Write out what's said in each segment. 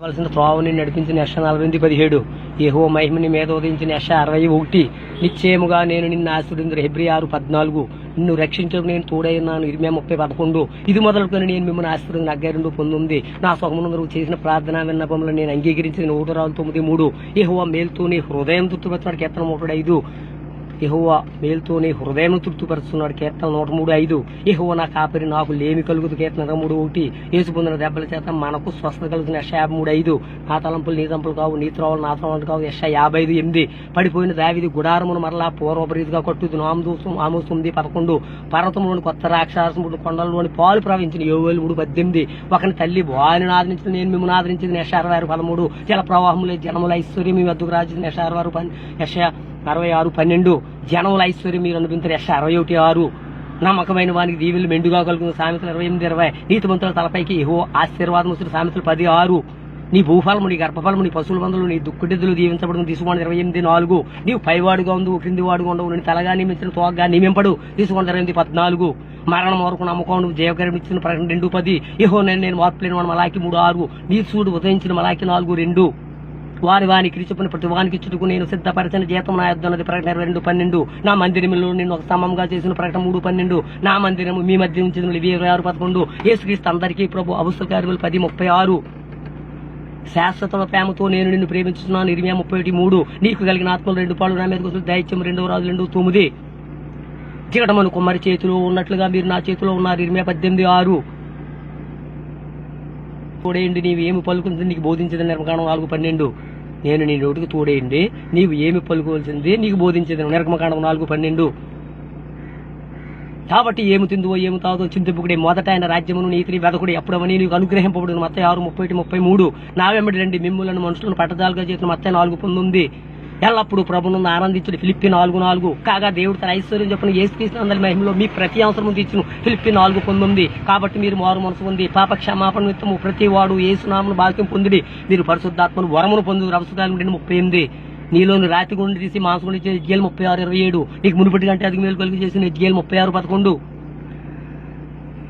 కావలసిన త్రోవని నడిపించిన యెషయా 48:17 యెహోవా మహిమని మీద ఉదయించిన యెషయా 61 నిశ్చయముగా నేను నిన్ను ఆశీర్వదించుదును హెబ్రీ 6:14 నిన్ను రక్షించడానికి నేను తోడై ఉన్నాను ఇర్మీయా 30:11 ఇది మొదలుకొని నేను మిమ్మల్ని ఆశీర్వదించిన హగ్గై 2:19 నా సుఖమునందు చేసిన ప్రార్థన విన్నపములను నేను అంగీకరించిన 9:9 యెహోవా మేలుతో నీ హృదయం తృప్తిపరచున్నాడు కీర్తన 105 యెహోవా మేలుతో నీ హృదయం తృప్తిపరుస్తున్నాడు కీర్తన 103:5 యెహోవా నా కాపరి నాకు లేమి కలుగుదు కీర్తన 3:1 యేసు పొందిన దెబ్బల చేత మనకు స్వస్థత కలుగుతున్న యెషయా 53:5 నా తలంపులు నీ తలంపులు కావు నీ త్రోవలు నా త్రోవలు కావు యెషయా 55:8 పడిపోయిన దావీదు గుడారమును మరలా పూర్వపరీతిగా కట్టుదు ఆమోసు 9:11 పర్వతంలోని కొత్త రాక్షసములు కొండలలోని పాలు ప్రవహించిన యోవేలు 3:18 ఒకని తల్లి వారిని ఆదరించిన నేను మిమ్మల్ని ఆదరించింది యెషయా 66:13 జల ప్రవాహములే జనముల ఐశ్వర్యం మీ వద్దకు రాజు యెషయా 66:12 జనముల ఐశ్వర్యం మీరు అనుభవించారు యెషయా 61:6 నమ్మకమైన వానికి దీవెలు మెండుగా కలుగుతున్న సామెతలు 28:20 నీతిమంతుల తలపైకి యెహోవా ఆశీర్వాదం వస్తున్న సామెతలు 10:6 నీ భూఫలము నీ గర్భఫలము నీ పశువుల మందులు నీ దుక్కుడెద్దులు దీవించబడును తీసుకోండి 28:4 నీవు పైవాడుగా ఉండు క్రింది వాడుగా ఉండవు నేను తలగా నియమించిన తోగ్గా నియమింపడు తీసుకోండి 28:14 మరణం వరకు నమ్మకం నువ్వు జయకరం ఇచ్చిన ప్రకటన 2:10 యెహోవా నేను మార్పులేని వాడు మలాకి 3:6 నీ సూడు ఉదయించిన మలాకి 4:2 వాని క్రీస్తుని ప్రతి వానికి ఇచ్చుటకు నేను సిద్ధపరిచిన జీతం నా యొద్ద ఉన్నది ప్రకటన 22:12 నా మందిరంలో నేను ఒక స్తంభంగా చేసిన ప్రకటన 3:12 నా మందిరము మీ మధ్య ఉంచిన 26:11 యేసుక్రీస్తు అందరికీ ప్రభు అపుస్తల కార్యములు 10:36 శాశ్వత ప్రేమతో నేను నిన్ను ప్రేమించుతున్నాను ఇర్మీయా 31:3 నీకు కలిగిన ఆత్మలు 2 పాలు నా మీద కోసం దైత్యం 2 రాజులు 2:9 జిగటమను కుమ్మరి చేతిలో ఉన్నట్లుగా మీరు నా చేతిలో ఉన్నారు ఇర్మీయా 18:6 తోడేయండి నీవు ఏమి పలుకుతుంది నీకు బోధించేది నిర్మకాండం 4:12 నేను నీ నోటికి తోడేయండి నీవు ఏమి పలుకోవాల్సింది నీకు బోధించేది నిర్మకాండం 4:12 కాబట్టి ఏమి తిందువో ఏమి తాగుదో చింతింపుకుడే మొదట ఆయన రాజ్యమును నీతిని వెదకుడి అప్పుడవని నీకు అనుగ్రహింపబడును మత్తయి 6:31-33 నా వెంబడి రండి మిమ్ములను మనుషులను పట్టజాలుగా చేసిన మత్తయి 4:19 ఎల్లప్పుడు ప్రభును ఆనందించుడు ఫిలిప్పీ 4:4 కాగా దేవుడు తన ఐశ్వర్యం చెప్పిన యేసుక్రీస్తు అందరి మహిమలో మీ ప్రతి అవసరం తీర్చును ఫిలిప్పీ 4:19 కాబట్టి మీరు మారు మనసు పొంది పాప క్షమాపణ నిమిత్తము ప్రతి వాడు యేసునామమున బాప్తిసం పొందిడి మీరు పరిశుద్ధాత్మను వరమును పొందు రవసుగాలు 38 నీలోని రాతి గుండి తీసి మాంసం గుండి ఎజ్జేలు 36:27 నీకు మునుపటి కంటే అధిక మేలు కలిగి చేసిన ఎజ్జేలు 36:11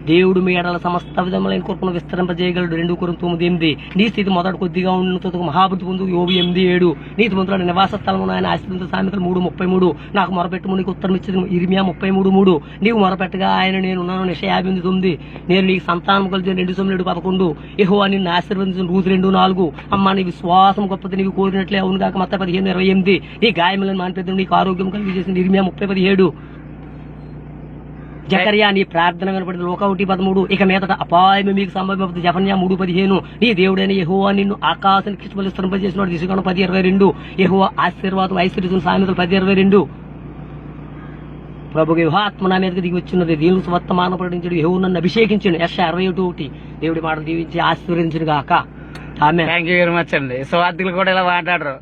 దేవుడు మీ ఎడల సమస్త విధములైన కృపను విస్తరింపజేయగలడు 2 కొరింథీ 9:8 నీ స్థితి మొదట కొద్దిగా ఉన్నందుకు మహాబుద్ధి పొందు యోబు 8:7 నీతి మంత్రుల నివాస స్థలమును ఆయన ఆశ్రయించిన సామెతలు 3:33 నాకు మొరపెట్టుము నీకు ఉత్తరం ఇచ్చేది ఇర్మీయా 33:3 నీవు మొరపెట్టగా ఆయన నేనున్నాను యెషయా 59:9 నేను నీకు సంతానం కలిగిన 2:11 యెహోవా నిన్ను ఆశీర్వదించిన రూతు 2:4 అమ్మా నీ విశ్వాసం గొప్పది నీవు కోరినట్లే అవును కాక మత్తయి 15:28 నీ గాయములను మానిపెద్దు నీకు ఆరోగ్యం కలిగి చేసిన ఇర్మీయా 30:17 జకర్యా నీ ప్రార్థన వినపడింది లూకా 1:13 ఇక మీదట అపాయము మీకు సంభవించదు జెఫన్యా 3:15 నీ దేవుడైన యెహోవా నిన్ను ఆకాశానికి విస్తరింపజేసినాడు దిశగణం 10:22 యెహోవా ఆశీర్వాదం ఐశ్వర్యం సామెతలు 10:22 ప్రభుకి వివాహాత్మ నా మీదకి దిగి వచ్చినది దేవుని వర్తమానం ప్రకటించడు యెహోవా నన్ను అభిషేకించను యెషయా 61:1 దేవుడి మాటలు దీవించి ఆశీర్వదించును గాక ఆమేన్. థ్యాంక్ యూ వెరీ మచ్ అండి. స్వార్థులు కూడా ఇలా మాట్లాడరు.